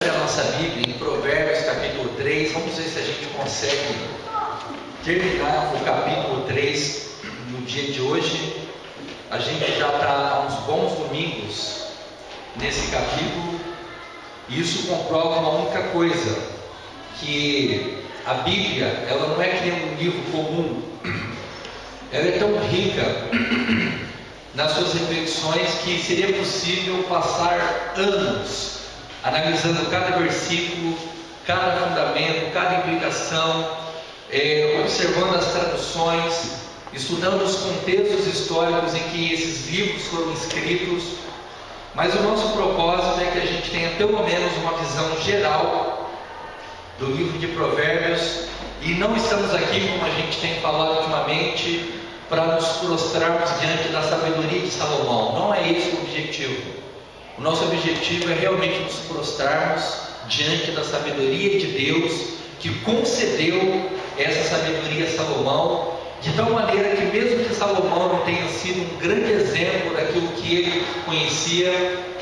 A nossa Bíblia em Provérbios capítulo 3, vamos ver se a gente consegue terminar o capítulo 3 no dia de hoje. A gente já está há uns bons domingos nesse capítulo, e isso comprova uma única coisa, que a Bíblia, ela não é que nem um livro comum, ela é tão rica nas suas reflexões que seria possível passar anos analisando cada versículo, cada fundamento, cada implicação, observando as traduções, estudando os contextos históricos em que esses livros foram escritos. Mas o nosso propósito é que a gente tenha pelo menos uma visão geral do livro de Provérbios, e não estamos aqui, como a gente tem falado ultimamente, para nos prostrarmos diante da sabedoria de Salomão. Não é esse o objetivo. O nosso objetivo é realmente nos prostrarmos diante da sabedoria de Deus, que concedeu essa sabedoria a Salomão, de tal maneira que, mesmo que Salomão não tenha sido um grande exemplo daquilo que ele conhecia,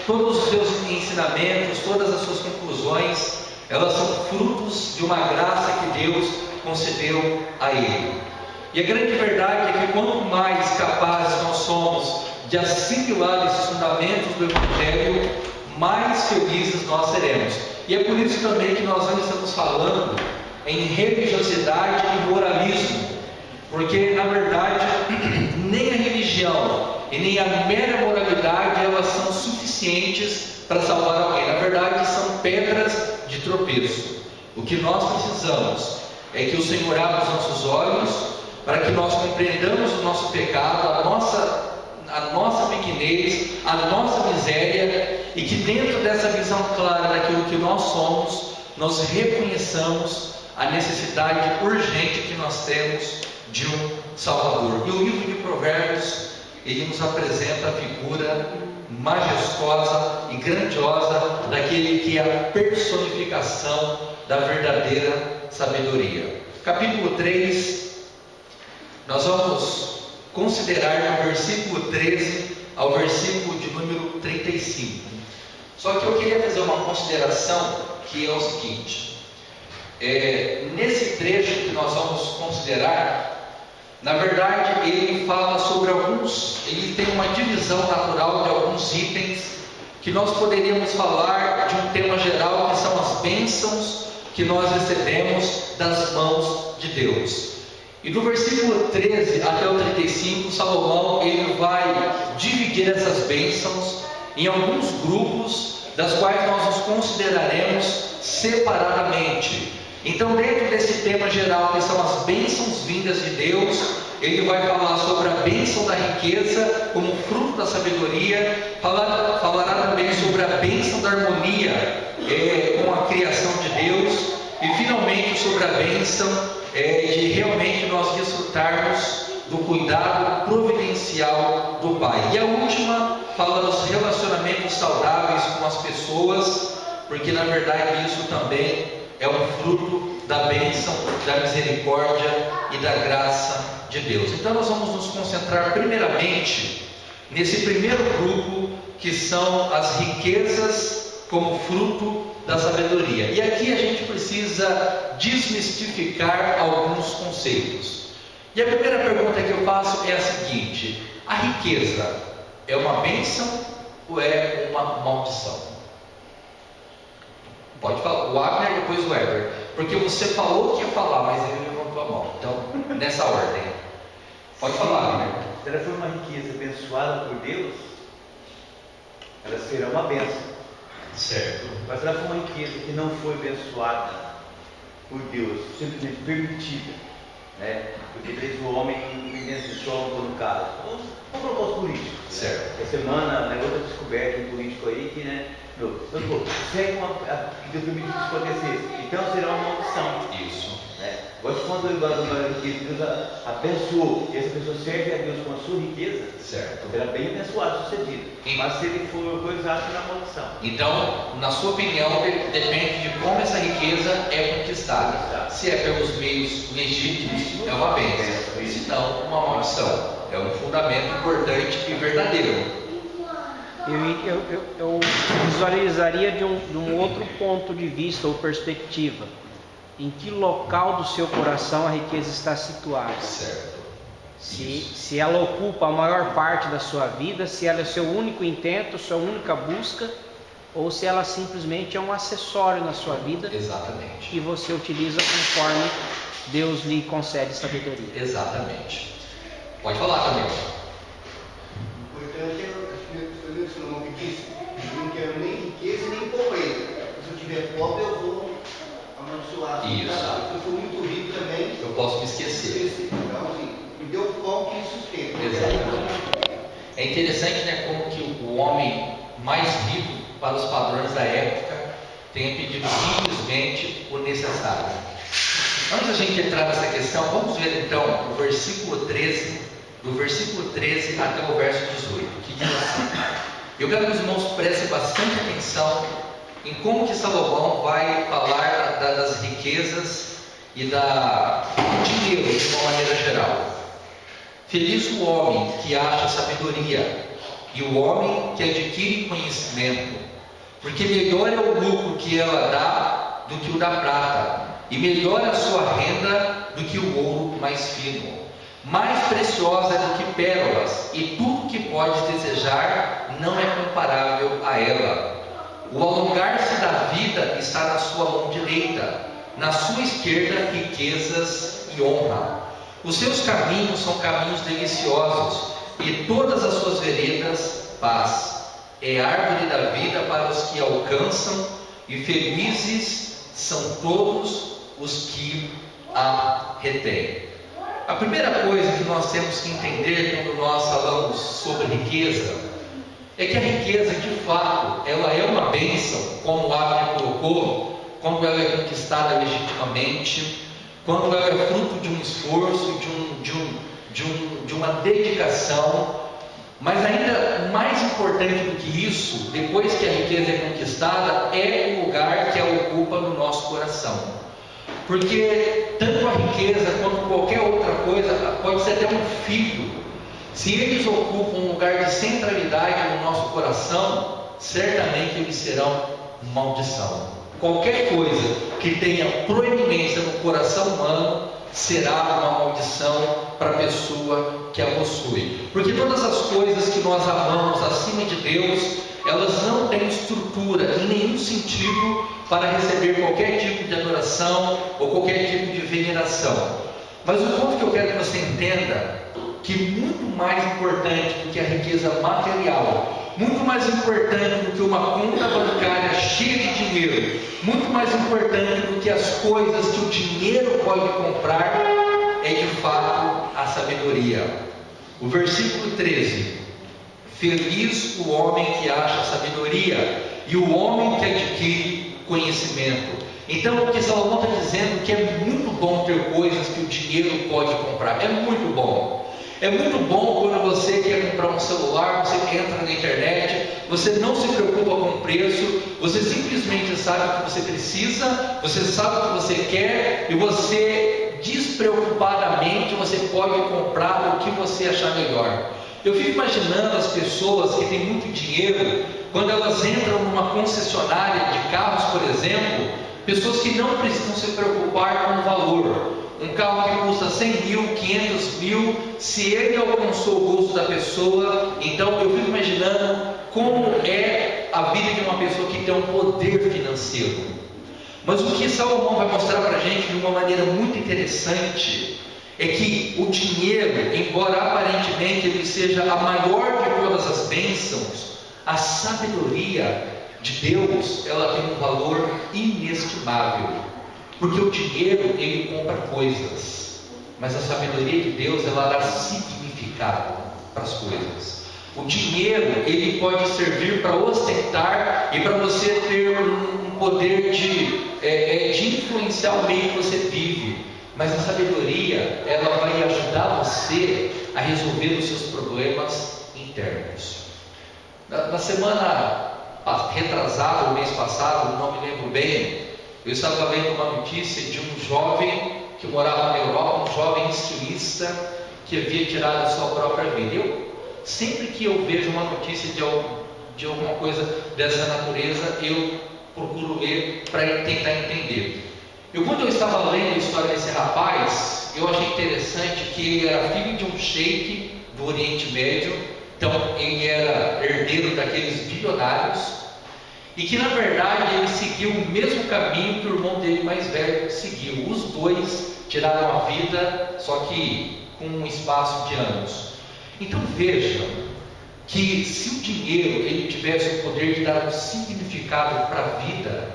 todos os seus ensinamentos, todas as suas conclusões, elas são frutos de uma graça que Deus concedeu a ele. E a grande verdade é que quanto mais capazes nós somos de assimilar esses fundamentos do Evangelho, mais felizes nós seremos. E é por isso também que nós não estamos falando em religiosidade e moralismo, porque na verdade nem a religião e nem a mera moralidade elas são suficientes para salvar alguém. Na verdade são pedras de tropeço. O que nós precisamos é que o Senhor abra os nossos olhos para que nós compreendamos o nosso pecado, a nossa pequenez, a nossa miséria, e que dentro dessa visão clara daquilo que nós somos, nós reconheçamos a necessidade urgente que nós temos de um Salvador. E o livro de Provérbios, ele nos apresenta a figura majestosa e grandiosa daquele que é a personificação da verdadeira sabedoria. Capítulo 3, nós vamos considerar do versículo 13 ao versículo de número 35. Só que eu queria fazer uma consideração, que é o seguinte: nesse trecho que nós vamos considerar, na verdade ele fala sobre ele tem uma divisão natural de alguns itens que nós poderíamos falar de um tema geral, que são as bênçãos que nós recebemos das mãos de Deus. E do versículo 13 até o 35, Salomão ele vai dividir essas bênçãos em alguns grupos, das quais nós nos consideraremos separadamente. Então, dentro desse tema geral, que são as bênçãos vindas de Deus, ele vai falar sobre a bênção da riqueza como fruto da sabedoria, falará também sobre a bênção da harmonia com a criação de Deus, e finalmente sobre a bênção de realmente nós desfrutarmos do cuidado providencial do Pai. E a última fala dos relacionamentos saudáveis com as pessoas, porque na verdade isso também é um fruto da bênção, da misericórdia e da graça de Deus. Então nós vamos nos concentrar primeiramente nesse primeiro grupo, que são as riquezas como fruto da sabedoria. E aqui a gente precisa desmistificar alguns conceitos. E a primeira pergunta que eu faço é a seguinte: a riqueza é uma bênção ou é uma maldição? Pode falar, o Abner e depois o Weber, porque você falou que ia falar, mas ele levantou a mão. Então, nessa ordem. Pode falar, Abner. Se ela for uma riqueza abençoada por Deus, ela será uma bênção. Certo. Mas se ela for uma riqueza que não foi abençoada por Deus, simplesmente permitida, né? Porque desde o homem inventou no caso. Um propósito político. Certo. Essa semana, outra descoberta de um político aí que, segue que Deus permitiu que isso acontecesse. Então será uma maldição. Isso. Gosto quando Deus abençoou, e essa pessoa serve a Deus com a sua riqueza, certo, será bem abençoado, sucedido. Mas se ele for coisado, será maldição. Então, na sua opinião, depende de como essa riqueza é conquistada. Se é pelos meios legítimos, é uma bênção. Se não, uma maldição. É um fundamento importante e verdadeiro. Eu visualizaria de um outro ponto de vista ou perspectiva. Em que local do seu coração a riqueza está situada? Certo. Se ela ocupa a maior parte da sua vida, se ela é seu único intento, sua única busca, ou se ela simplesmente é um acessório na sua vida. Exatamente. Que você utiliza conforme Deus lhe concede sabedoria. Exatamente. Pode falar também. O importante é o que Salomão disse: eu não quero nem riqueza nem pobreza. Se eu tiver pobre, eu vou amaldiçoar. Isso. Se eu for muito rico também, eu posso me esquecer. Então, assim, me deu pão que sustenta. Exatamente. É interessante, né, como que o homem mais rico para os padrões da época tenha pedido simplesmente o necessário. Antes da gente entrar nessa questão, vamos ver então o versículo 13, do versículo 13 até o verso 18, que diz assim. Eu quero que os irmãos prestem bastante atenção em como que Salomão vai falar das riquezas e do dinheiro de uma maneira geral. Feliz o homem que acha sabedoria e o homem que adquire conhecimento, porque melhor é o lucro que ela dá do que o da prata, e melhor a sua renda do que o ouro mais fino. Mais preciosa é do que pérolas, e tudo que pode desejar não é comparável a ela. O alongar-se da vida está na sua mão direita, na sua esquerda riquezas e honra. Os seus caminhos são caminhos deliciosos, e todas as suas veredas paz. É árvore da vida para os que alcançam, e felizes são todos os que a retêm. A primeira coisa que nós temos que entender quando nós falamos sobre riqueza é que a riqueza, de fato, ela é uma bênção, como o Abner colocou, quando ela é conquistada legitimamente, quando ela é fruto de um esforço, de uma dedicação. Mas ainda mais importante do que isso, depois que a riqueza é conquistada, é o lugar que ela ocupa no nosso coração. Porque tanto a riqueza quanto qualquer outra coisa, pode ser até um filho, se eles ocupam um lugar de centralidade no nosso coração, certamente eles serão maldição. Qualquer coisa que tenha proeminência no coração humano será uma maldição para a pessoa que a possui. Porque todas as coisas que nós amamos acima de Deus, elas não têm estrutura em nenhum sentido para receber qualquer tipo de adoração ou qualquer tipo de veneração. Mas o ponto que eu quero que você entenda, que muito mais importante do que a riqueza material, muito mais importante do que uma conta bancária cheia de dinheiro, muito mais importante do que as coisas que o dinheiro pode comprar, é de fato a sabedoria. O versículo 13: feliz o homem que acha sabedoria e o homem que adquire conhecimento. Então o que Salomão está dizendo é que é muito bom ter coisas que o dinheiro pode comprar. É muito bom. É muito bom quando você quer comprar um celular, você entra na internet, você não se preocupa com o preço, você simplesmente sabe o que você precisa, você sabe o que você quer, e você despreocupadamente você pode comprar o que você achar melhor. Eu fico imaginando as pessoas que têm muito dinheiro, quando elas entram numa concessionária de carros, por exemplo, pessoas que não precisam se preocupar com o valor. Um carro que custa 100 mil, 500 mil, se ele alcançou o gosto da pessoa, então eu fico imaginando como é a vida de uma pessoa que tem um poder financeiro. Mas o que Salomão vai mostrar para a gente de uma maneira muito interessante é que o dinheiro, embora aparentemente ele seja a maior de todas as bênçãos, a sabedoria de Deus, ela tem um valor inestimável. Porque o dinheiro, ele compra coisas, mas a sabedoria de Deus, ela dá significado para as coisas. O dinheiro, ele pode servir para ostentar e para você ter um poder de influenciar o meio que você vive. Mas a sabedoria, ela vai ajudar você a resolver os seus problemas internos. Na semana retrasada, o mês passado, não me lembro bem, eu estava vendo uma notícia de um jovem que morava na Europa, um jovem estilista que havia tirado a sua própria vida. Sempre que eu vejo uma notícia de alguma coisa dessa natureza, eu procuro ler para tentar entender. Quando eu estava lendo a história desse rapaz, eu achei interessante que ele era filho de um sheik do Oriente Médio, então ele era herdeiro daqueles bilionários, e que na verdade ele seguiu o mesmo caminho que o irmão dele mais velho seguiu. Os dois tiraram a vida, só que com um espaço de anos. Então vejam que se o dinheiro ele tivesse o poder de dar um significado para a vida,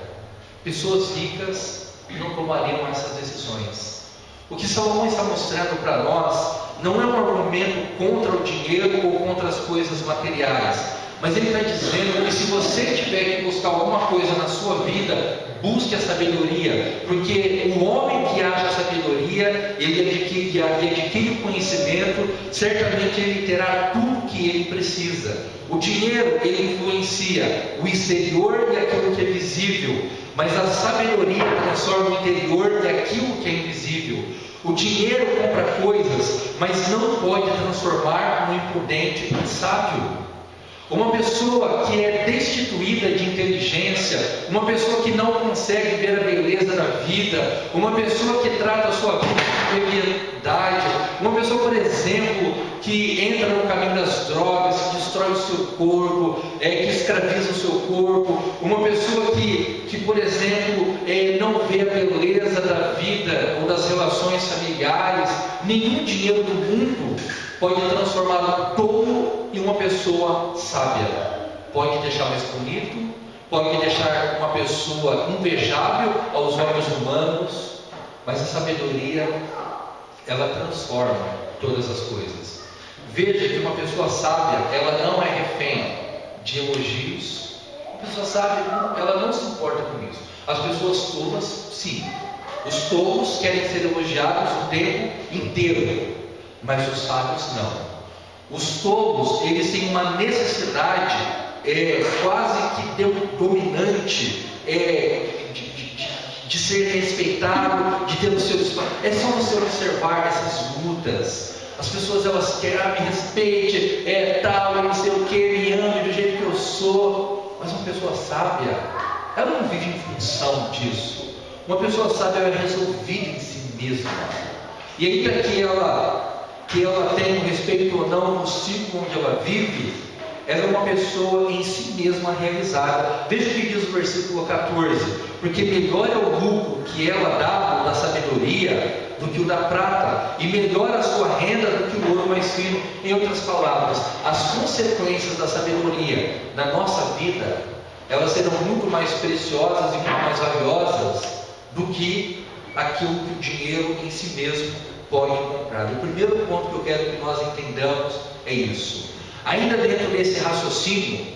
pessoas ricas não tomariam essas decisões. O que Salomão está mostrando para nós não é um argumento contra o dinheiro ou contra as coisas materiais, mas ele está dizendo que se você tiver que buscar alguma coisa na sua vida, busque a sabedoria, porque o homem que acha a sabedoria, ele adquire o conhecimento, certamente ele terá tudo que ele precisa. O dinheiro, ele influencia o exterior e aquilo que é visível, mas a sabedoria transforma o interior e aquilo que é invisível. O dinheiro compra coisas, mas não pode transformar um imprudente em sábio. Uma pessoa que é destituída de inteligência, uma pessoa que não consegue ver a beleza da vida, uma pessoa que trata a sua vida com leviandade, uma pessoa, por exemplo, que entra no caminho das drogas, que destrói o seu corpo, que escraviza o seu corpo, uma pessoa que por exemplo, não vê a beleza da vida ou das relações familiares, nenhum dinheiro do mundo pode transformar um tolo em uma pessoa sábia. Pode deixar mais bonito, pode deixar uma pessoa invejável aos olhos humanos, mas a sabedoria, ela transforma todas as coisas. Veja que uma pessoa sábia, ela não é refém de elogios. Uma pessoa sábia, ela não se importa com isso. As pessoas tolas, sim. Os tolos querem ser elogiados o tempo inteiro, mas os sábios não. Os tolos, eles têm uma necessidade quase que dominante de ser respeitado, de ter o seu espaço. É só você observar essas lutas. As pessoas, elas querem me respeite, tal, não sei o que, me ame do jeito que eu sou. Mas uma pessoa sábia, ela não vive em função disso. Uma pessoa sábia é resolvida em si mesma. E ainda que ela tenha um respeito ou não no círculo onde ela vive, ela é uma pessoa em si mesma realizada. Veja o que diz o versículo 14: porque melhor é o lucro que ela dá da sabedoria do que o da prata, e melhor a sua renda do que o ouro mais fino. Em outras palavras, as consequências da sabedoria na nossa vida, elas serão muito mais preciosas e muito mais valiosas do que aquilo que o dinheiro em si mesmo pode comprar. O primeiro ponto que eu quero que nós entendamos é isso. Ainda dentro desse raciocínio,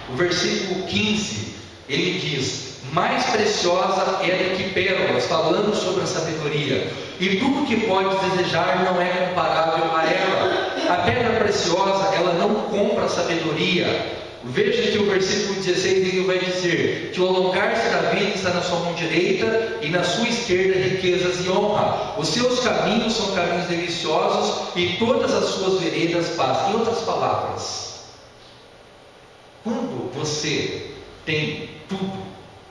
o versículo 15, ele diz: mais preciosa é do que pérolas, falando sobre a sabedoria, e tudo que podes desejar não é comparável a ela. A pedra preciosa, ela não compra a sabedoria. Veja que o versículo 16 ele vai dizer que o alongar-se da vida está na sua mão direita, e na sua esquerda riquezas e honra. Os seus caminhos são caminhos deliciosos, e todas as suas veredas paz. Em outras palavras, quando você tem tudo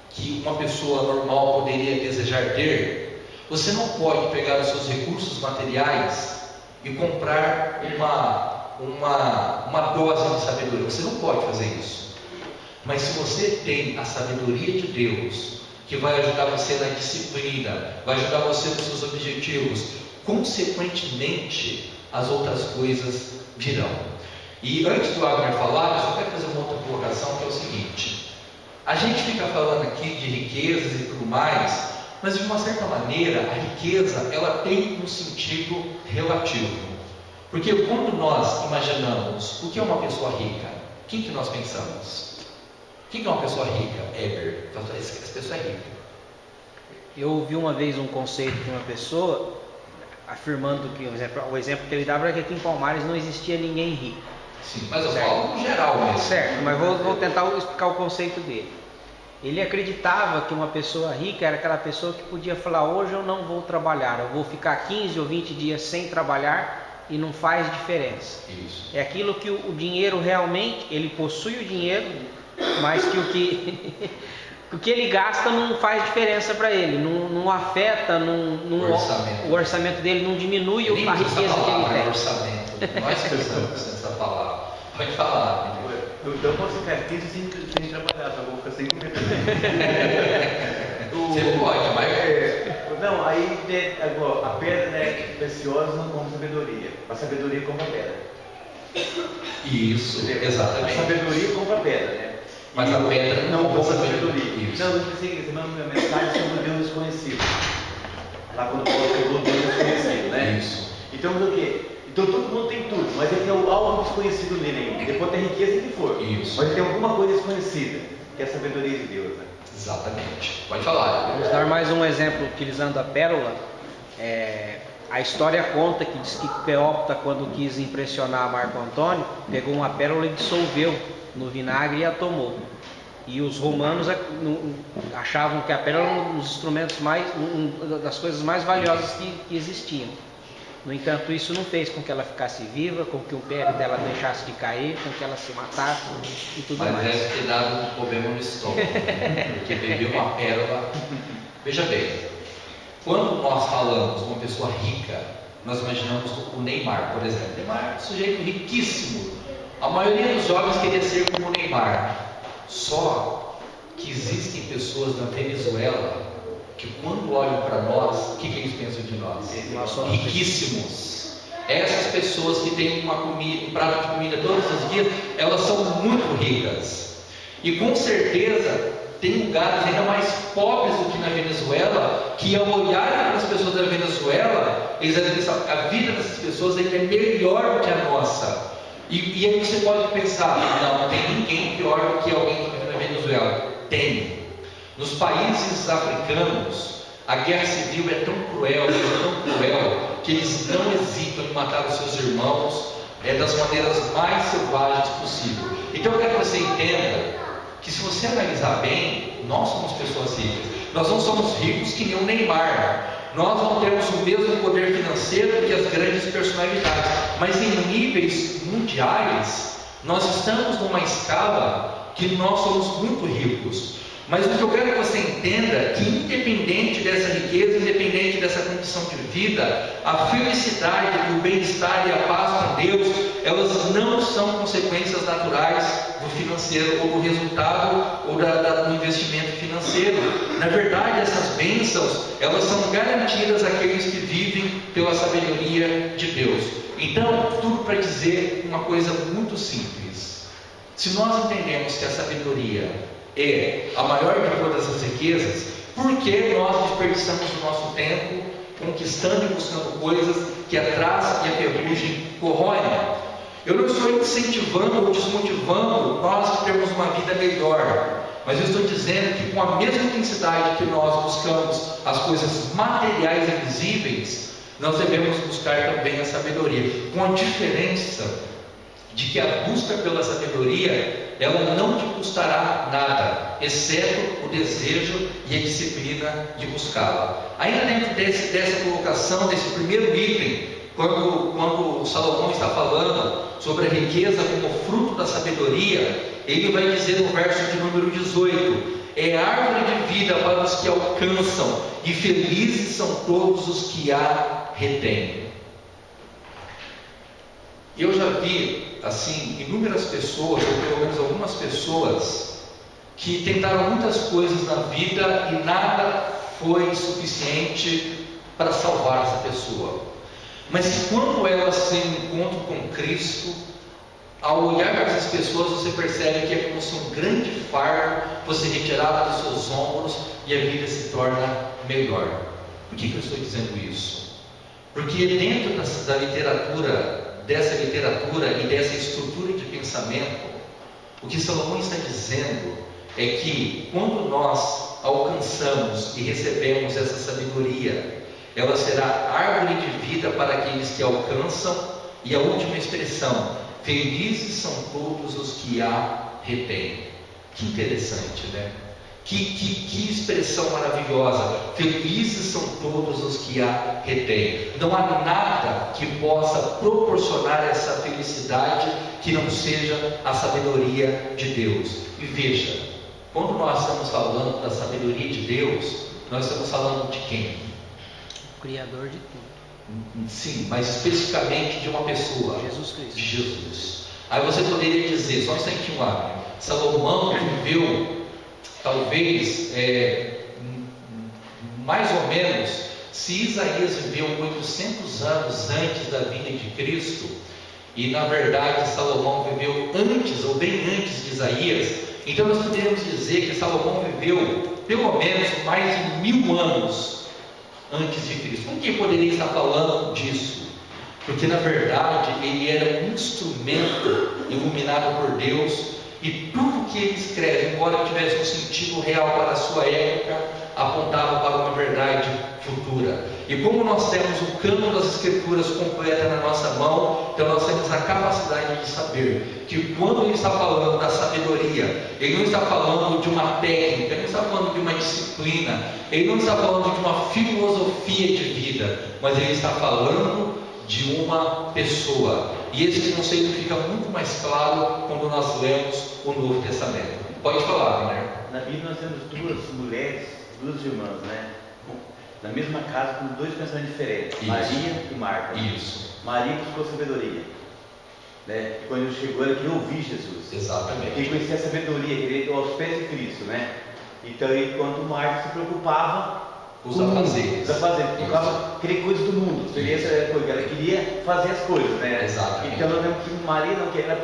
que uma pessoa normal poderia desejar ter, você não pode pegar os seus recursos materiais e comprar uma dose de sabedoria. Você não pode fazer isso. Mas se você tem a sabedoria de Deus, que vai ajudar você na disciplina, vai ajudar você nos seus objetivos, consequentemente as outras coisas virão. E antes do Abner falar, eu só quero fazer uma outra colocação, que é o seguinte: a gente fica falando aqui de riquezas e tudo mais, mas de uma certa maneira a riqueza, ela tem um sentido relativo. Porque quando nós imaginamos o que é uma pessoa rica, quem que nós pensamos? Quem que é uma pessoa rica? Eber, essa pessoa é rica. Eu ouvi uma vez um conceito de uma pessoa afirmando que o exemplo que ele dava era que aqui em Palmares não existia ninguém rico. Sim, mas eu falo no geral mesmo. Certo, mas vou tentar explicar o conceito dele. Ele acreditava que uma pessoa rica era aquela pessoa que podia falar: hoje eu não vou trabalhar, eu vou ficar 15 ou 20 dias sem trabalhar, e não faz diferença. Isso. É aquilo que o dinheiro realmente, ele possui o dinheiro, mas que o que ele gasta não faz diferença para ele, não afeta, o orçamento dele não diminui a riqueza que ele tem. Orçamento. Nós pensamos nessa palavra. Pode falar. Então quando você quer isso sem trabalhar, só vou ficar sem comer também. Você pode, mas... Não, aí agora, a pedra, né, preciosa não compra sabedoria. A sabedoria compra pedra. Isso, exatamente. A sabedoria compra pedra, né? Mas a pedra não compra sabedoria. Isso. Não, eu pensei que semana minha mensagem sobre o Deus desconhecido. Lá quando Paulo pegou o Deus desconhecido, né? Isso. Então o quê? Então todo mundo tem tudo, mas ele tem algo desconhecido nele ainda. Depois tem riqueza que for. Isso. Mas tem alguma coisa desconhecida, que é a sabedoria de Deus, né? Exatamente. Pode falar. Vamos dar mais um exemplo utilizando a pérola. A história conta que diz que Cleópatra, quando quis impressionar Marco Antônio, pegou uma pérola e dissolveu no vinagre e a tomou. E os romanos achavam que a pérola era um dos instrumentos das coisas mais valiosas que existiam. No entanto, isso não fez com que ela ficasse viva, com que o pé dela deixasse de cair, com que ela se matasse e tudo mais. Mas deve ter dado um problema no estômago, porque bebeu uma pérola. Veja bem, quando nós falamos de uma pessoa rica, nós imaginamos o Neymar, por exemplo. Neymar é um sujeito riquíssimo. A maioria dos jovens queria ser como o Neymar. Só que existem pessoas na Venezuela que quando olham para nós, o que eles pensam de nós? Nós somos Riquíssimos. Essas pessoas que têm um prato de comida todos os dias, elas são muito ricas. E com certeza tem lugares ainda mais pobres do que na Venezuela, que ao olharem para as pessoas da Venezuela, eles pensam, a vida dessas pessoas ainda é melhor do que a nossa. E aí você pode pensar, não tem ninguém pior do que alguém que vive na Venezuela. Tem. Nos países africanos, a guerra civil é tão cruel, que eles não hesitam em matar os seus irmãos das maneiras mais selvagens possível. Então eu quero que você entenda que se você analisar bem, nós somos pessoas ricas. Nós não somos ricos que nem o Neymar. Nós não temos o mesmo poder financeiro que as grandes personalidades. Mas em níveis mundiais, nós estamos numa escala que nós somos muito ricos. Mas o que eu quero que você entenda é que independente dessa riqueza, independente dessa condição de vida, a felicidade, o bem-estar e a paz com Deus, elas não são consequências naturais do financeiro ou do resultado ou do investimento financeiro. Na verdade, essas bênçãos, elas são garantidas àqueles que vivem pela sabedoria de Deus. Então, tudo para dizer uma coisa muito simples. Se nós entendemos que a sabedoria é a maior de todas as riquezas, por que nós desperdiçamos o nosso tempo conquistando e buscando coisas que a traça e a ferrugem corroem? Eu não estou incentivando ou desmotivando nós de termos uma vida melhor, mas eu estou dizendo que com a mesma intensidade que nós buscamos as coisas materiais e visíveis, nós devemos buscar também a sabedoria, com a diferença de que a busca pela sabedoria, ela não te custará nada, exceto o desejo e a disciplina de buscá-la. Ainda dentro dessa colocação, desse primeiro item, quando Salomão está falando sobre a riqueza como fruto da sabedoria, ele vai dizer no verso de número 18: é árvore de vida para os que alcançam, e felizes são todos os que a retêm. Eu já vi, assim, inúmeras pessoas, ou pelo menos algumas pessoas, que tentaram muitas coisas na vida e nada foi suficiente para salvar essa pessoa. Mas que quando elas se encontram com Cristo, ao olhar para essas pessoas, você percebe que é como se um grande fardo fosse retirado dos seus ombros e a vida se torna melhor. Por que eu estou dizendo isso? Porque dentro da literatura, dessa literatura e dessa estrutura de pensamento, o que Salomão está dizendo é que quando nós alcançamos e recebemos essa sabedoria, ela será árvore de vida para aqueles que alcançam, e a última expressão, felizes são todos os que a retêm. Que interessante, né? Que expressão maravilhosa! Felizes são todos os que a retêm. Não há nada que possa proporcionar essa felicidade que não seja a sabedoria de Deus. E veja, quando nós estamos falando da sabedoria de Deus, nós estamos falando de quem? O Criador de tudo. Sim, mas especificamente de uma pessoa. Jesus Cristo. De Jesus. Aí você poderia dizer, só um instantinho lá, Salomão viveu talvez mais ou menos, se Isaías viveu 800 anos antes da vinda de Cristo, e na verdade Salomão viveu antes ou bem antes de Isaías, então nós poderíamos dizer que Salomão viveu pelo menos mais de 1000 anos antes de Cristo. Como que poderia estar falando disso? Porque na verdade ele era um instrumento iluminado por Deus, e tudo que ele escreve, embora tivesse um sentido real para a sua época, apontava para uma verdade futura. E como nós temos o cânon das Escrituras completa na nossa mão, então nós temos a capacidade de saber que quando ele está falando da sabedoria, ele não está falando de uma técnica, ele não está falando de uma disciplina, ele não está falando de uma filosofia de vida, mas ele está falando de uma pessoa. E esse conceito fica muito mais claro quando nós lemos o Novo Testamento. Pode falar, né? Na Bíblia nós temos duas mulheres, duas irmãs, né? Na mesma casa, com dois pensamentos diferentes. Isso. Maria e Marta. Isso. Maria buscou sabedoria, né? E quando chegou, ela queria ouvir Jesus. Exatamente. Queria conhecer a sabedoria, queria ir aos pés de Cristo, né? Então, enquanto Marta se preocupava Os afazeres. Queria coisas do mundo. Seria essa coisa, ela queria fazer as coisas, né? Exatamente. Então, nós vemos que Maria não quer, ela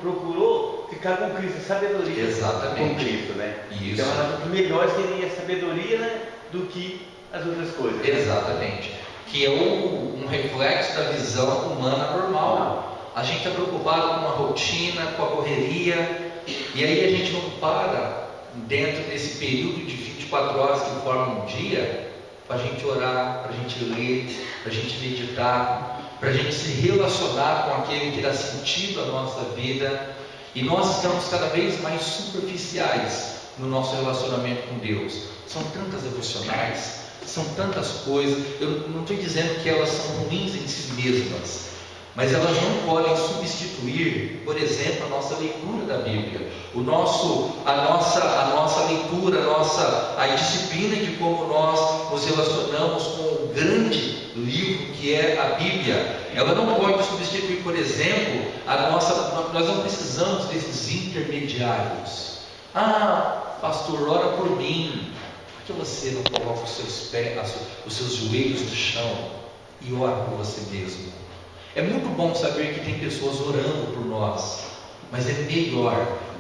procurou ficar com Cristo, sabedoria. Exatamente. Com Cristo, né? Isso. Então, ela melhor seria sabedoria, né, do que as outras coisas. Exatamente. Que é um reflexo da visão humana normal. A gente está preocupado com uma rotina, com a correria, e aí a gente não para dentro desse período de 24 horas que formam um dia, para a gente orar, para a gente ler, para a gente meditar, para a gente se relacionar com aquele que dá sentido à nossa vida. E nós estamos cada vez mais superficiais no nosso relacionamento com Deus. São tantas devocionais, são tantas coisas. Eu não estou dizendo que elas são ruins em si mesmas, mas elas não podem substituir, por exemplo, a nossa leitura da Bíblia, a nossa leitura, a disciplina de como nós nos relacionamos com o grande livro que é a Bíblia. Ela não pode substituir, por exemplo, nós não precisamos desses intermediários. Ah, pastor, ora por mim. Por que você não coloca os seus pés, os seus joelhos no chão e ora por você mesmo? É muito bom saber que tem pessoas orando por nós, mas é melhor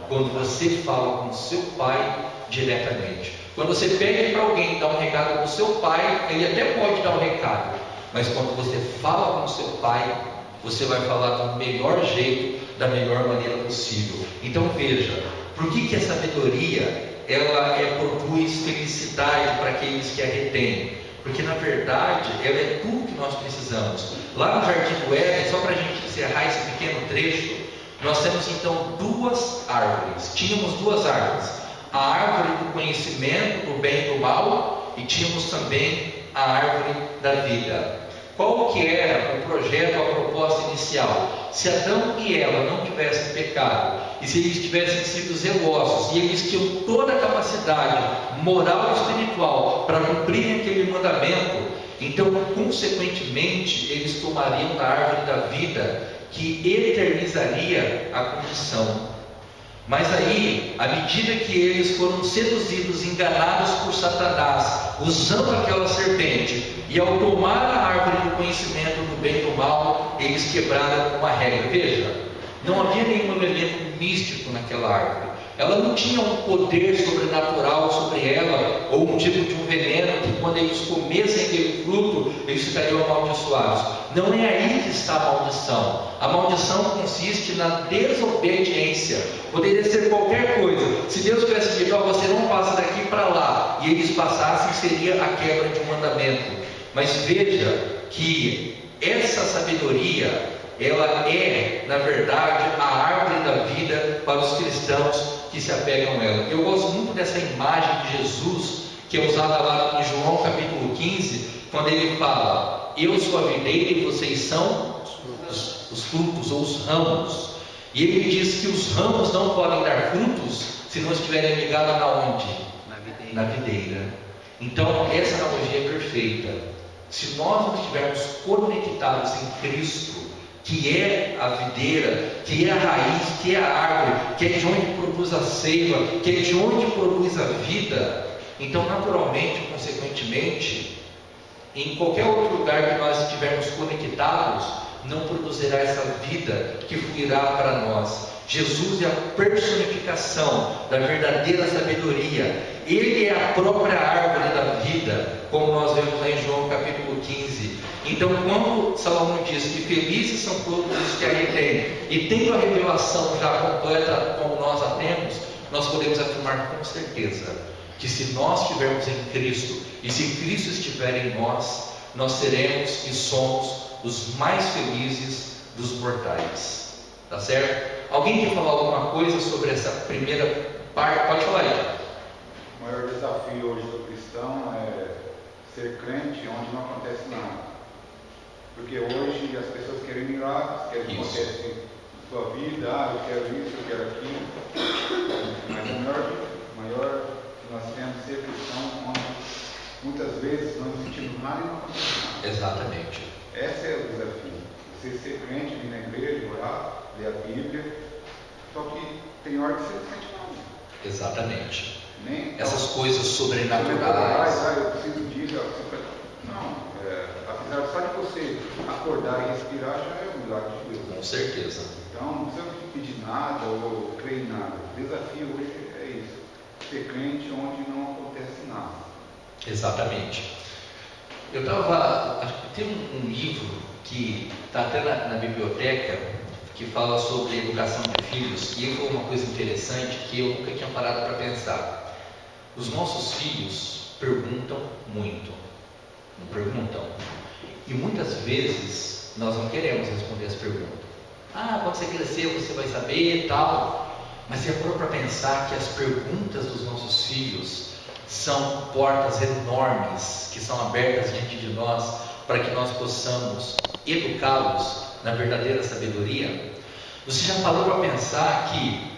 quando você fala com o seu pai diretamente. Quando você pede para alguém dar um recado para o seu pai, ele até pode dar um recado, mas quando você fala com o seu pai, você vai falar do melhor jeito, da melhor maneira possível. Então veja, por que a sabedoria ela produz felicidade para aqueles que a retêm? Porque na verdade ela é tudo que nós precisamos. Lá no Jardim do Éden, só para a gente encerrar esse pequeno trecho, nós temos então duas árvores. Tínhamos duas árvores: a árvore do conhecimento do bem e do mal, e tínhamos também a árvore da vida. Qual que era o projeto, a proposta inicial? Se Adão e Eva não tivessem pecado, e se eles tivessem sido zelosos, e eles tinham toda a capacidade moral e espiritual para cumprir aquele mandamento, então, consequentemente, eles tomariam da árvore da vida, que eternizaria a condição. Mas aí, à medida que eles foram seduzidos, enganados por Satanás, usando aquela serpente, e ao tomar a árvore do conhecimento do bem e do mal, eles quebraram uma regra. Veja, não havia nenhum elemento místico naquela árvore. Ela não tinha um poder sobrenatural sobre ela, ou um tipo de um veneno que quando eles comessem aquele fruto, eles ficariam amaldiçoados. Não é aí que está a maldição. A maldição consiste na desobediência. Poderia ser qualquer coisa. Se Deus tivesse dito, você não passa daqui para lá, e eles passassem, seria a quebra de um mandamento. Mas veja que essa sabedoria, ela é, na verdade, a árvore da vida para os cristãos que se apegam a ela. Eu gosto muito dessa imagem de Jesus, que é usada lá em João capítulo 15, quando ele fala: eu sou a videira e vocês são os frutos ou os ramos. E ele diz que os ramos não podem dar frutos se não estiverem ligados na onde? Na videira. Então essa analogia é perfeita. Se nós não estivermos conectados em Cristo, que é a videira, que é a raiz, que é a árvore, que é de onde produz a seiva, que é de onde produz a vida, então naturalmente, consequentemente, em qualquer outro lugar que nós estivermos conectados, não produzirá essa vida que fluirá para nós. Jesus é a personificação da verdadeira sabedoria. Ele é a própria árvore da vida, como nós vemos lá em João capítulo 15. Então, quando Salomão diz que felizes são todos os que a retêm, e tendo a revelação já completa como nós a temos, nós podemos afirmar com certeza que se nós estivermos em Cristo, e se Cristo estiver em nós, nós seremos e somos os mais felizes dos mortais. Tá certo? Alguém quer falar alguma coisa sobre essa primeira parte? Pode falar aí. O maior desafio hoje do cristão é ser crente onde não acontece nada. Porque hoje as pessoas querem milagres, querem que aconteça na sua vida, eu quero isso, eu quero aquilo. Mas o maior que nós temos é ser cristão onde muitas vezes não sentimos nada e não acontece nada. Exatamente. Esse é o desafio. Você ser crente, vir na igreja, orar, ler a Bíblia, só que tem hora que você não sente nada. Exatamente. Nem essas coisas sobrenaturais. Eu preciso disso. Não, apesar só de você acordar e respirar já é um milagre de Deus. Com certeza. Então não precisa pedir nada ou crer em nada. O desafio hoje é isso: ser crente onde não acontece nada. Exatamente. Eu estava. Tem um livro que está até na biblioteca, que fala sobre educação de filhos, e foi uma coisa interessante que eu nunca tinha parado para pensar. Os nossos filhos perguntam muito, não perguntam, e muitas vezes nós não queremos responder as perguntas. Quando você crescer você vai saber e tal, mas se for para pensar que as perguntas dos nossos filhos são portas enormes que são abertas diante de nós para que nós possamos educá-los na verdadeira sabedoria. Você já parou para pensar que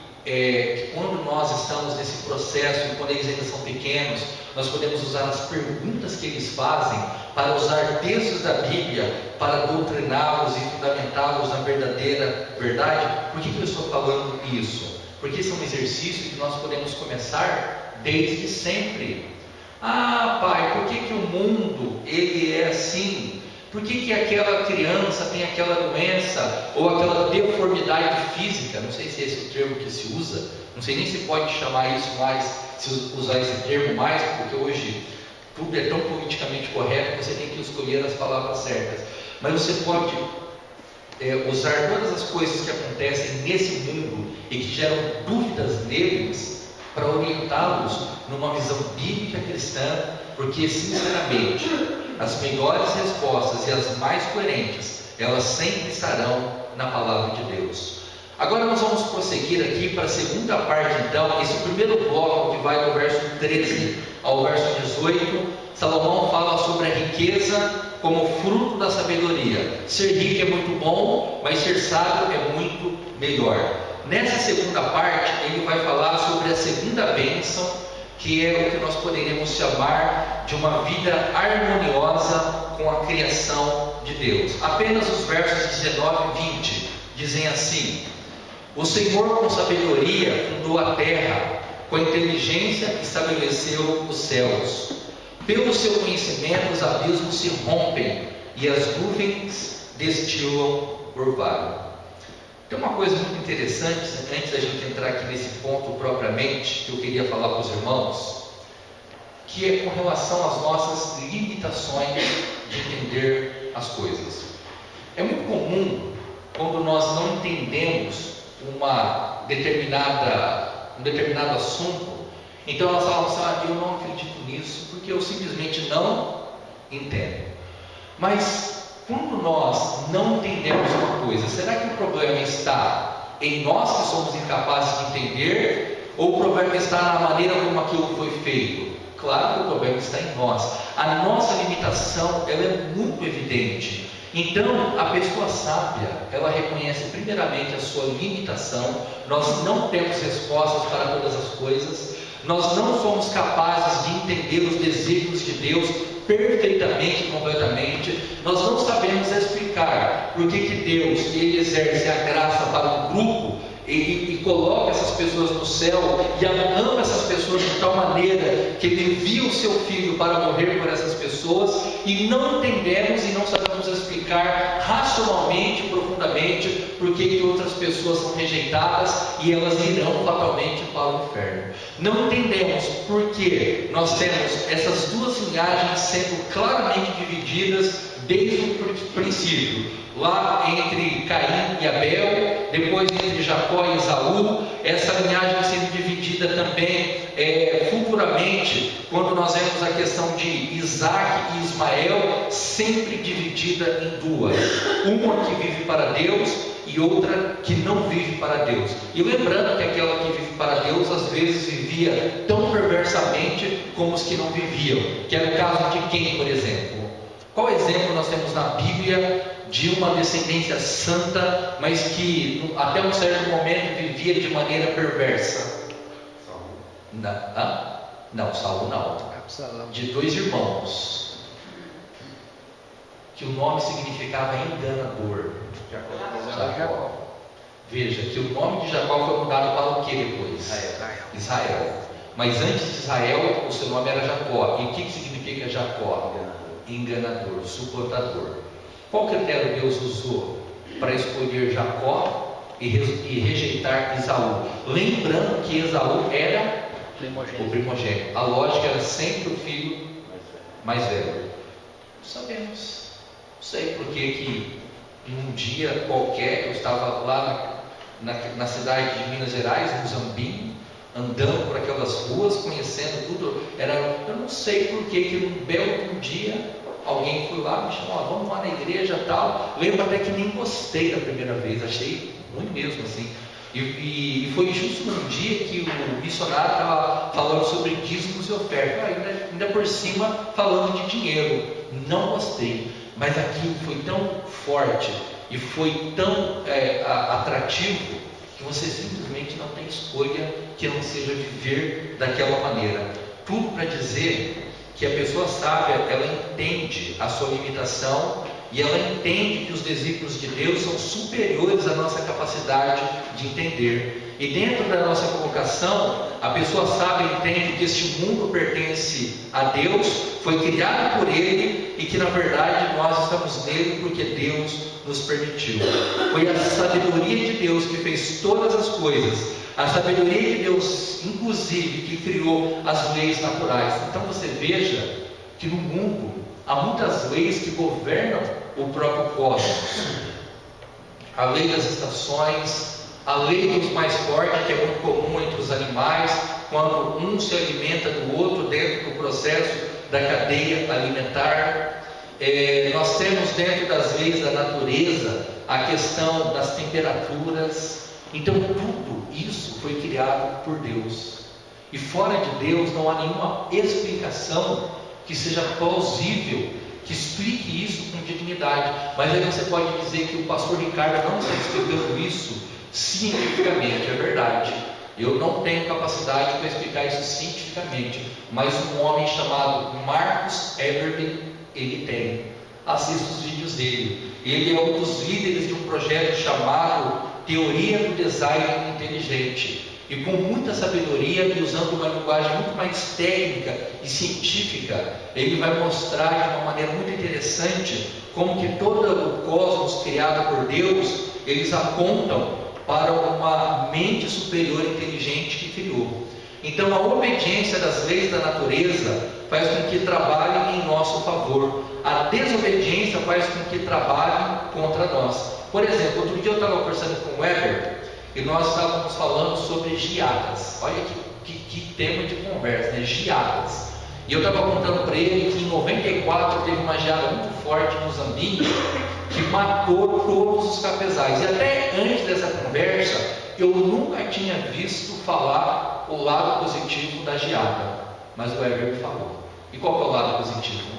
quando nós estamos nesse processo, e quando eles ainda são pequenos, nós podemos usar as perguntas que eles fazem para usar textos da Bíblia para doutriná-los e fundamentá-los na verdadeira verdade? Por que eu estou falando isso? Porque esse é um exercício que nós podemos começar desde sempre. Pai, por que o mundo ele é assim? Por que aquela criança tem aquela doença ou aquela deformidade física? Não sei se é esse o termo que se usa, não sei nem se pode chamar isso mais, se usar esse termo mais, porque hoje tudo é tão politicamente correto que você tem que escolher as palavras certas. Mas você pode usar todas as coisas que acontecem nesse mundo e que geram dúvidas neles para orientá-los numa visão bíblica cristã, porque sinceramente as melhores respostas e as mais coerentes, elas sempre estarão na palavra de Deus. Agora nós vamos prosseguir aqui para a segunda parte, então, esse primeiro bloco que vai do verso 13 ao verso 18. Salomão fala sobre a riqueza como fruto da sabedoria. Ser rico é muito bom, mas ser sábio é muito melhor. Nessa segunda parte, ele vai falar sobre a segunda bênção, que é o que nós poderíamos chamar de uma vida harmoniosa com a criação de Deus. Apenas os versos 19 e 20 dizem assim: o Senhor com sabedoria fundou a terra, com inteligência estabeleceu os céus. Pelo seu conhecimento os abismos se rompem e as nuvens destilam orvalho. Tem uma coisa muito interessante, antes da gente entrar aqui nesse ponto propriamente, que eu queria falar para os irmãos, que é com relação às nossas limitações de entender as coisas. É muito comum, quando nós não entendemos um determinado assunto, então nós falamos assim: eu não acredito nisso, porque eu simplesmente não entendo. Mas Quando nós não entendemos uma coisa, será que o problema está em nós que somos incapazes de entender? Ou o problema está na maneira como aquilo foi feito? Claro que o problema está em nós. A nossa limitação, ela é muito evidente. Então, a pessoa sábia, ela reconhece primeiramente a sua limitação. Nós não temos respostas para todas as coisas. Nós não somos capazes de entender os desígnios de Deus perfeitamente e completamente. Nós não sabemos explicar por que Deus ele exerce a graça para um grupo e coloca essas pessoas no céu e ama essas pessoas de tal maneira que ele envia o seu filho para morrer por essas pessoas, e não entendemos e não sabemos explicar racionalmente, profundamente, por que outras pessoas são rejeitadas e elas irão fatalmente para o inferno. Não entendemos por que nós temos essas duas linhagens sendo claramente divididas desde o princípio. Lá entre Caim e Abel, depois entre Jacó e Esaú, essa linhagem sendo dividida também futuramente, quando nós vemos a questão de Isaac e Ismael, sempre dividida em duas, uma que vive para Deus e outra que não vive para Deus. E lembrando que aquela que vive para Deus às vezes vivia tão perversamente como os que não viviam, que era o caso de quem, por exemplo? Qual exemplo nós temos na Bíblia de uma descendência santa, mas que até um certo momento vivia de maneira perversa? Não, Saul não. De dois irmãos, que o nome significava enganador. Jacó. Veja que o nome de Jacó foi mudado para o que depois? Israel. Mas antes de Israel, o seu nome era Jacó. E o que significa Jacó? Enganador, suplantador. Qual critério Deus usou para escolher Jacó e rejeitar Esaú? Lembrando que Esaú era o primogênito. A lógica era sempre o filho mais velho. Sabemos. Não sei por que num dia qualquer eu estava lá na cidade de Minas Gerais, no Zambim, andando por aquelas ruas, conhecendo tudo. Eu não sei por que num belo dia alguém foi lá, me chamou, vamos lá na igreja e tal. Lembro até que nem gostei da primeira vez, achei ruim mesmo assim. E foi justo num dia que o missionário estava falando sobre dízimos e ofertas, ainda por cima falando de dinheiro. Não gostei, mas aquilo foi tão forte e foi tão atrativo que você simplesmente não tem escolha que não seja viver daquela maneira. Tudo para dizer que a pessoa sábia, ela entende a sua limitação e ela entende que os desígnios de Deus são superiores à nossa capacidade de entender. E dentro da nossa colocação, a pessoa sábia entende que este mundo pertence a Deus, foi criado por Ele e que na verdade nós estamos nele porque Deus nos permitiu. Foi a sabedoria de Deus que fez todas as coisas. A sabedoria de Deus, inclusive, que criou as leis naturais. Então você veja que no mundo há muitas leis que governam o próprio cosmos. A lei das estações, a lei dos mais fortes, que é muito comum entre os animais, quando um se alimenta do outro dentro do processo da cadeia alimentar. Nós temos dentro das leis da natureza a questão das temperaturas. Então tudo isso foi criado por Deus, e fora de Deus não há nenhuma explicação que seja plausível, que explique isso com dignidade. Mas aí você pode dizer que o pastor Ricardo não está explicando isso cientificamente. É verdade, eu não tenho capacidade para explicar isso cientificamente, mas um homem chamado Marcus Eberlin, ele tem. Assista os vídeos dele. Ele é um dos líderes de um projeto chamado Teoria do Design Inteligente, e com muita sabedoria e usando uma linguagem muito mais técnica e científica, ele vai mostrar de uma maneira muito interessante como que todo o cosmos criado por Deus, eles apontam para uma mente superior inteligente que criou. Então a obediência das leis da natureza faz com que trabalhem em nosso favor. A desobediência faz com que trabalhem contra nós. Por exemplo, outro dia eu estava conversando com o Weber e nós estávamos falando sobre geadas. Olha que tema de conversa, né? Geadas. E eu estava contando para ele que em 94 94 teve uma geada muito forte em Moçambique que matou todos os cafezais. E até antes dessa conversa, eu nunca tinha visto falar o lado positivo da geada, mas o Heber me falou. E qual que é o lado positivo?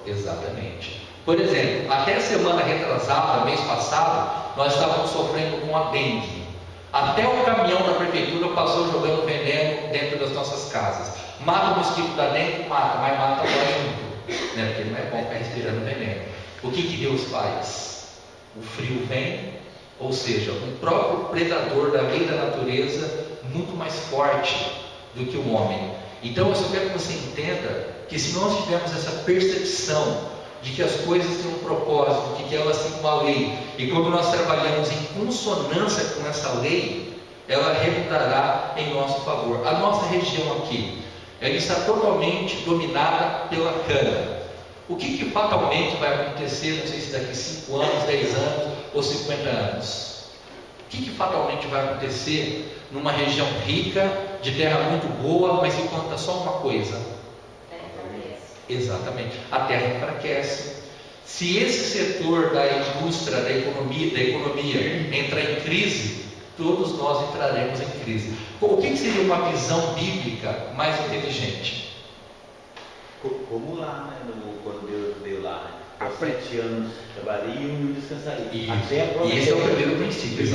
Exatamente. Por exemplo, até a semana retrasada, mês passado, nós estávamos sofrendo com a dengue. Até o caminhão da prefeitura passou jogando veneno dentro das nossas casas. Mata o mosquito da dengue, mata, mas mata nós junto, né? Porque não é bom ficar respirando veneno. O que Deus faz? O frio vem, ou seja, um próprio predador da lei da natureza muito mais forte do que o homem. Então eu só quero que você entenda que se nós tivermos essa percepção de que as coisas têm um propósito, de que elas têm uma lei, e quando nós trabalhamos em consonância com essa lei, ela redundará em nosso favor. A nossa região aqui, ela está totalmente dominada pela cana. O que fatalmente vai acontecer, não sei se daqui 5 anos, 10 anos ou 50 anos? O que fatalmente vai acontecer numa região rica, de terra muito boa, mas que conta só uma coisa? Exatamente, a terra enfraquece. Se esse setor da indústria, da economia entrar em crise, todos nós entraremos em crise. O que seria uma visão bíblica mais inteligente? Como lá, né? Quando Deus deu lá, né? Há 7 anos trabalhariam e descansariam. E esse é o primeiro princípio,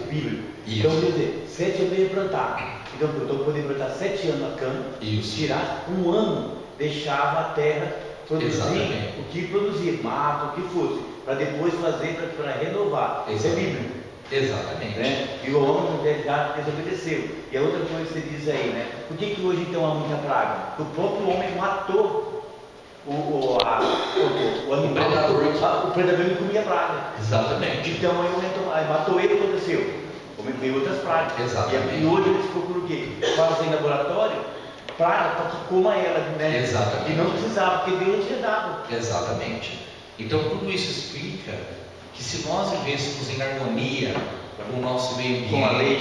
bíblico. Então, quer dizer, 7 anos ia plantar. Então, eu estou podendo plantar 7 anos a cana, tirar 1 ano, deixava a terra produzir o que produzir, mato, o que fosse, para depois fazer para renovar. Isso é bíblico. Exatamente. Né? E o homem já desobedeceu. E a outra coisa que você diz aí, né? Por que hoje então há muita praga? Porque o próprio homem matou o animal, o predador que comia praga. Exatamente. Então aí matou ele, aconteceu. O homem veio outras pragas. Exatamente. E hoje eles procuram o quê? Fazem em laboratório praga para que coma ela, né? Exatamente. E não precisava, porque Deus não tinha dado. Exatamente. Então tudo isso explica que se nós vivêssemos em harmonia com o nosso meio ambiente, com a lei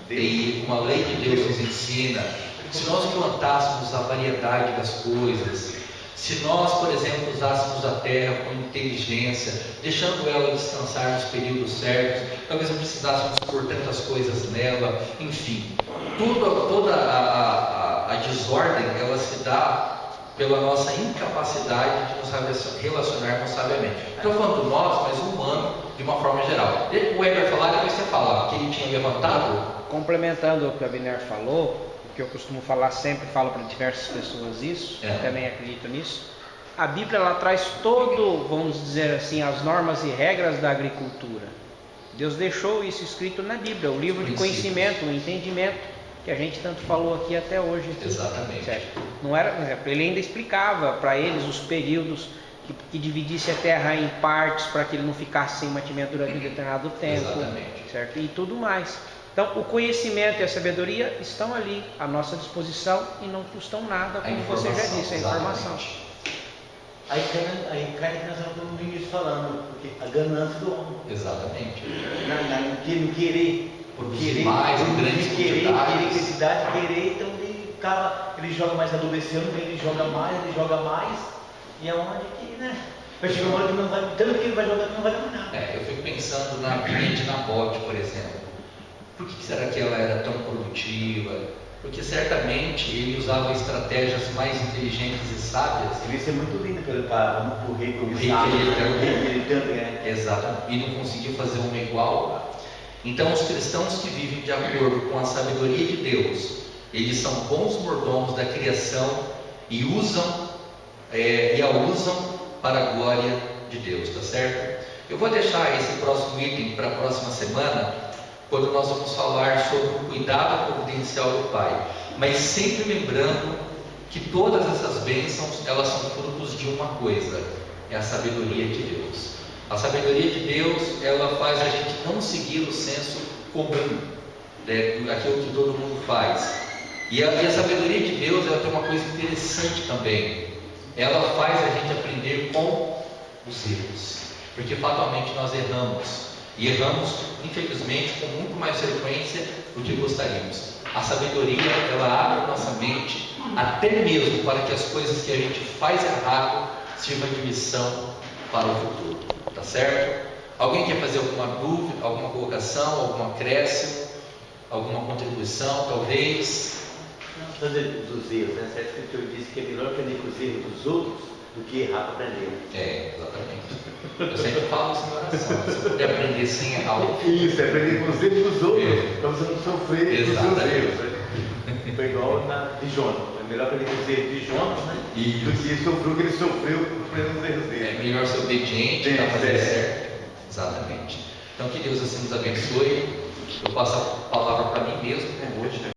e com a lei que Deus nos ensina, se nós plantássemos a variedade das coisas, se nós, por exemplo, usássemos a terra com inteligência, deixando ela descansar nos períodos certos, talvez não precisássemos pôr tantas coisas nela, enfim, toda a desordem, ela se dá pela nossa incapacidade de nos relacionarmos sabiamente. Estou falando nós, mas o humano de uma forma geral. O Heber falar, depois você fala, que ele tinha levantado. Complementando o que o Abner falou, o que eu costumo falar sempre, falo para diversas pessoas isso, também acredito nisso. A Bíblia, ela traz vamos dizer assim, as normas e regras da agricultura. Deus deixou isso escrito na Bíblia, o livro de conhecimento, o entendimento, que a gente tanto falou aqui até hoje. Exatamente. Certo? Não era, ele ainda explicava para eles os períodos que dividisse a terra em partes para que ele não ficasse sem mantimento durante um determinado tempo. Exatamente. Certo? E tudo mais. Então, o conhecimento e a sabedoria estão ali à nossa disposição e não custam nada, como você já disse, a informação. Aí cai que nós estamos no início falando, porque a ganância do homem. Exatamente. Não querer. Produzir mais, em grandes quantidades. Querer, então ele joga mais adubo esse ano, ele joga mais, e é onde que, né? Vai chegar uma hora que não vai, tanto que ele vai jogar que não vai dar mais nada. Eu fico pensando na vinha de Nabote, por exemplo. Por que será que ela era tão produtiva? Porque certamente ele usava estratégias mais inteligentes e sábias. Devia ser muito lindo para o rei Exato. E não conseguiu fazer uma igual. Então, os cristãos que vivem de acordo com a sabedoria de Deus, eles são bons mordomos da criação e a usam para a glória de Deus, tá certo? Eu vou deixar esse próximo item para a próxima semana, quando nós vamos falar sobre o cuidado providencial do Pai, mas sempre lembrando que todas essas bênçãos, elas são frutos de uma coisa, é a sabedoria de Deus. A sabedoria de Deus, ela faz a gente não seguir o senso comum, aquilo que todo mundo faz. E a sabedoria de Deus, ela tem uma coisa interessante também. Ela faz a gente aprender com os erros, porque fatalmente nós erramos. E erramos, infelizmente, com muito mais frequência do que gostaríamos. A sabedoria, ela abre a nossa mente, até mesmo para que as coisas que a gente faz errado sirvam de lição para o futuro. Tá certo? Alguém quer fazer alguma dúvida, alguma colocação, algum acréscimo, alguma contribuição, talvez? Falando dos erros, né? Certo? A Escritura diz que é melhor aprender com os erros dos outros do que errar para aprender. Exatamente. Eu sempre falo isso na oração. Se puder aprender sem errar. Isso, é aprender com os erros dos outros, para você não sofrer com os seus erros. Né? Foi igual de Jonas. É melhor aprender com os erros de Jonas, né? Do que sofrer o que ele sofreu aprendendo os erros dele. É melhor ser obediente para fazer certo. Exatamente. Então que Deus assim nos abençoe. Eu passo a palavra para mim mesmo, né, hoje.